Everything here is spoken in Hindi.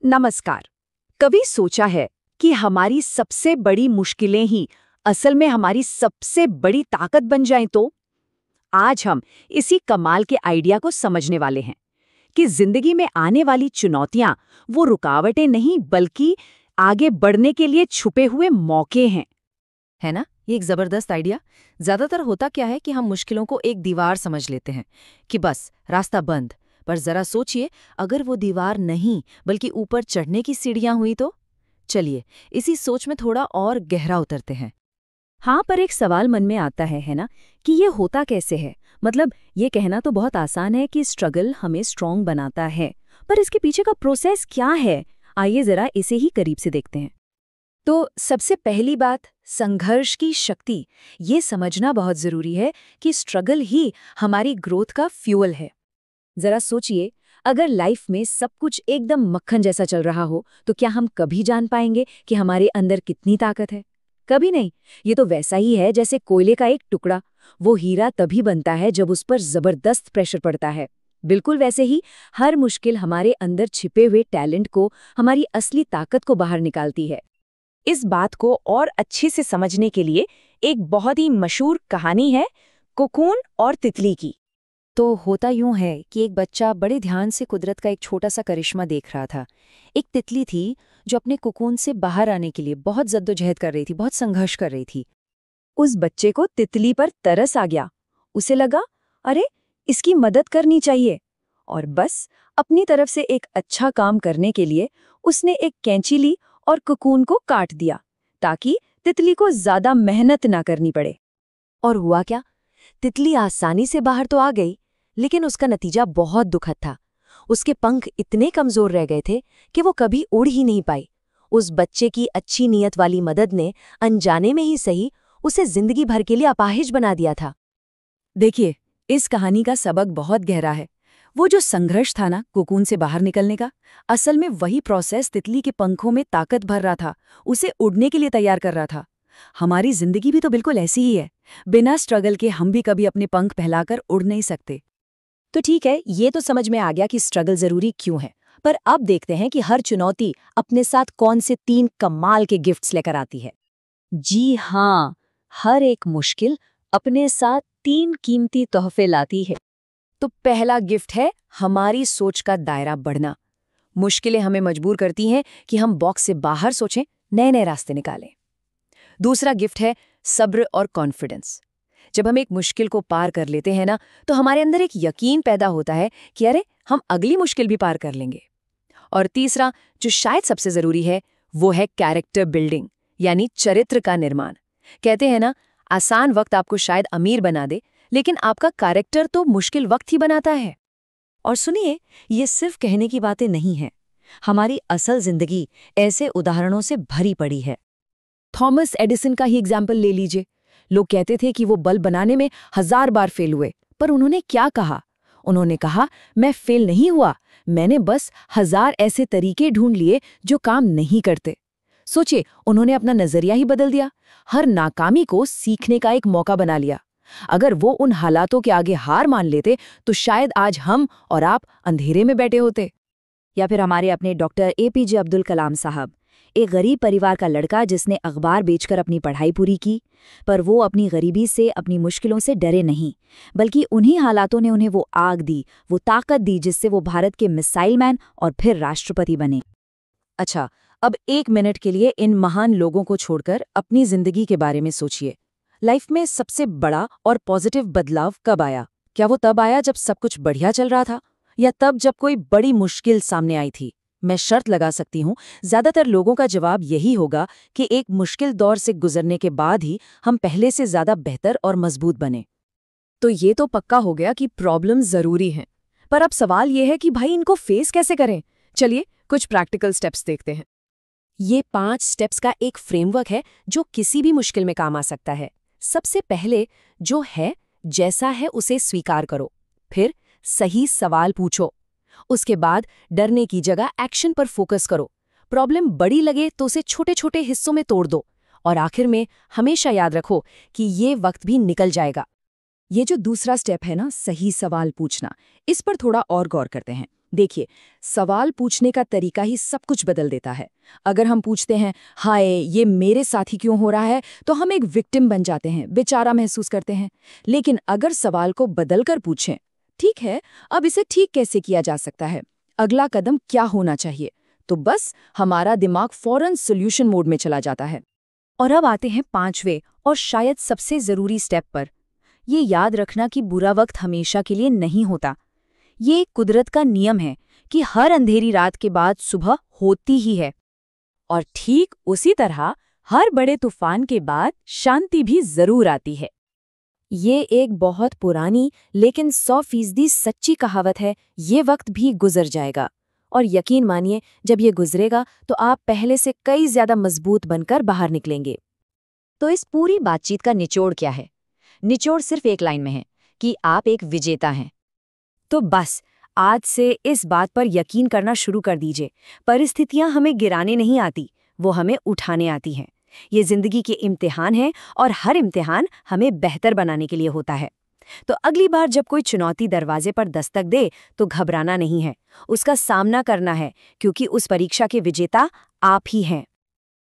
नमस्कार। कभी सोचा है कि हमारी सबसे बड़ी मुश्किलें ही असल में हमारी सबसे बड़ी ताकत बन जाएं तो? आज हम इसी कमाल के आइडिया को समझने वाले हैं कि जिंदगी में आने वाली चुनौतियां वो रुकावटें नहीं बल्कि आगे बढ़ने के लिए छुपे हुए मौके हैं। है ना? ये एक जबरदस्त आइडिया। ज्यादातर होता क्या है कि हम मुश्किलों को एक दीवार समझ लेते हैं कि बस रास्ता बंद। पर जरा सोचिए, अगर वो दीवार नहीं बल्कि ऊपर चढ़ने की सीढ़ियां हुई तो? चलिए इसी सोच में थोड़ा और गहरा उतरते हैं। हाँ, पर एक सवाल मन में आता है ना, कि ये होता कैसे है। मतलब ये कहना तो बहुत आसान है कि स्ट्रगल हमें स्ट्रांग बनाता है, पर इसके पीछे का प्रोसेस क्या है? आइए जरा इसे ही करीब से देखते हैं। तो सबसे पहली बात, संघर्ष की शक्ति। ये समझना बहुत जरूरी है कि स्ट्रगल ही हमारी ग्रोथ का फ्यूल है। जरा सोचिए, अगर लाइफ में सब कुछ एकदम मक्खन जैसा चल रहा हो तो क्या हम कभी जान पाएंगे कि हमारे अंदर कितनी ताकत है? कभी नहीं। ये तो वैसा ही है जैसे कोयले का एक टुकड़ा। वो हीरा तभी बनता है जब उस पर जबरदस्त प्रेशर पड़ता है। बिल्कुल वैसे ही हर मुश्किल हमारे अंदर छिपे हुए टैलेंट को, हमारी असली ताकत को बाहर निकालती है। इस बात को और अच्छे से समझने के लिए एक बहुत ही मशहूर कहानी है, कोकून और तितली की। तो होता यूं है कि एक बच्चा बड़े ध्यान से कुदरत का एक छोटा सा करिश्मा देख रहा था। एक तितली थी जो अपने कोकून से बाहर आने के लिए बहुत जद्दोजहद कर रही थी, बहुत संघर्ष कर रही थी। उस बच्चे को तितली पर तरस आ गया। उसे लगा, अरे इसकी मदद करनी चाहिए। और बस अपनी तरफ से एक अच्छा काम करने के लिए उसने एक कैंची ली और कोकून को काट दिया ताकि तितली को ज्यादा मेहनत ना करनी पड़े। और हुआ क्या? तितली आसानी से बाहर तो आ गई, लेकिन उसका नतीजा बहुत दुखद था। उसके पंख इतने कमजोर रह गए थे कि वो कभी उड़ ही नहीं पाई। उस बच्चे की अच्छी नीयत वाली मदद ने अनजाने में ही सही उसे जिंदगी भर के लिए अपाहिज बना दिया था। देखिए, इस कहानी का सबक बहुत गहरा है। वो जो संघर्ष था ना कोकून से बाहर निकलने का, असल में वही प्रोसेस तितली के पंखों में ताकत भर रहा था, उसे उड़ने के लिए तैयार कर रहा था। हमारी जिंदगी भी तो बिल्कुल ऐसी ही है। बिना स्ट्रगल के हम भी कभी अपने पंख फैलाकर उड़ नहीं सकते। तो ठीक है, ये तो समझ में आ गया कि स्ट्रगल जरूरी क्यों है। पर अब देखते हैं कि हर चुनौती अपने साथ कौन से 3 कमाल के गिफ्ट्स लेकर आती है। जी हाँ, हर एक मुश्किल अपने साथ 3 कीमती तोहफे लाती है। तो पहला गिफ्ट है हमारी सोच का दायरा बढ़ना। मुश्किलें हमें मजबूर करती हैं कि हम बॉक्स से बाहर सोचें, नए नए रास्ते निकालें। दूसरा गिफ्ट है सब्र और कॉन्फिडेंस। जब हम एक मुश्किल को पार कर लेते हैं ना, तो हमारे अंदर एक यकीन पैदा होता है कि अरे हम अगली मुश्किल भी पार कर लेंगे। और तीसरा, जो शायद सबसे जरूरी है, वो है कैरेक्टर बिल्डिंग, यानी चरित्र का निर्माण। कहते हैं ना, आसान वक्त आपको शायद अमीर बना दे, लेकिन आपका कैरेक्टर तो मुश्किल वक्त ही बनाता है। और सुनिए, ये सिर्फ कहने की बातें नहीं हैं। हमारी असल जिंदगी ऐसे उदाहरणों से भरी पड़ी है। थॉमस एडिसन का ही एग्जाम्पल ले लीजिए। लोग कहते थे कि वो बल्ब बनाने में 1000 बार फेल हुए, पर उन्होंने क्या कहा? उन्होंने कहा, मैं फेल नहीं हुआ, मैंने बस 1000 ऐसे तरीके ढूंढ लिए जो काम नहीं करते। सोचिए, उन्होंने अपना नजरिया ही बदल दिया। हर नाकामी को सीखने का एक मौका बना लिया। अगर वो उन हालातों के आगे हार मान लेते, तो शायद आज हम और आप अंधेरे में बैठे होते। या फिर हमारे अपने डॉक्टर एपीजे अब्दुल कलाम साहब, एक गरीब परिवार का लड़का जिसने अखबार बेचकर अपनी पढ़ाई पूरी की। पर वो अपनी गरीबी से, अपनी मुश्किलों से डरे नहीं, बल्कि उन्हीं हालातों ने उन्हें वो आग दी, वो ताकत दी जिससे वो भारत के मिसाइल मैन और फिर राष्ट्रपति बने। अच्छा, अब 1 मिनट के लिए इन महान लोगों को छोड़कर अपनी जिंदगी के बारे में सोचिए। लाइफ में सबसे बड़ा और पॉजिटिव बदलाव कब आया? क्या वो तब आया जब सब कुछ बढ़िया चल रहा था, या तब जब कोई बड़ी मुश्किल सामने आई थी? मैं शर्त लगा सकती हूँ, ज्यादातर लोगों का जवाब यही होगा कि एक मुश्किल दौर से गुजरने के बाद ही हम पहले से ज्यादा बेहतर और मजबूत बने। तो ये तो पक्का हो गया कि प्रॉब्लम जरूरी हैं, पर अब सवाल ये है कि भाई इनको फेस कैसे करें? चलिए कुछ प्रैक्टिकल स्टेप्स देखते हैं। ये 5 स्टेप्स का एक फ्रेमवर्क है जो किसी भी मुश्किल में काम आ सकता है। सबसे पहले, जो है जैसा है उसे स्वीकार करो। फिर सही सवाल पूछो। उसके बाद डरने की जगह एक्शन पर फोकस करो। प्रॉब्लम बड़ी लगे तो उसे छोटे छोटे हिस्सों में तोड़ दो। और आखिर में हमेशा याद रखो कि ये वक्त भी निकल जाएगा। ये जो दूसरा स्टेप है ना, सही सवाल पूछना, इस पर थोड़ा और गौर करते हैं। देखिए, सवाल पूछने का तरीका ही सब कुछ बदल देता है। अगर हम पूछते हैं, हाय ये मेरे साथ ही क्यों हो रहा है, तो हम एक विक्टिम बन जाते हैं, बेचारा महसूस करते हैं। लेकिन अगर सवाल को बदल कर पूछें, ठीक है, अब इसे ठीक कैसे किया जा सकता है, अगला कदम क्या होना चाहिए, तो बस हमारा दिमाग फौरन सॉल्यूशन मोड में चला जाता है। और अब आते हैं 5वें और शायद सबसे जरूरी स्टेप पर। ये याद रखना कि बुरा वक्त हमेशा के लिए नहीं होता। ये कुदरत का नियम है कि हर अंधेरी रात के बाद सुबह होती ही है। और ठीक उसी तरह हर बड़े तूफान के बाद शांति भी जरूर आती है। ये एक बहुत पुरानी लेकिन 100% सच्ची कहावत है, ये वक्त भी गुजर जाएगा। और यकीन मानिए, जब ये गुजरेगा तो आप पहले से कई ज्यादा मजबूत बनकर बाहर निकलेंगे। तो इस पूरी बातचीत का निचोड़ क्या है? निचोड़ सिर्फ एक लाइन में है कि आप एक विजेता हैं। तो बस आज से इस बात पर यकीन करना शुरू कर दीजिए, परिस्थितियां हमें गिराने नहीं आती, वो हमें उठाने आती हैं। ये जिंदगी के इम्तिहान हैं और हर इम्तिहान हमें बेहतर बनाने के लिए होता है। तो अगली बार जब कोई चुनौती दरवाजे पर दस्तक दे तो घबराना नहीं है, उसका सामना करना है, क्योंकि उस परीक्षा के विजेता आप ही हैं।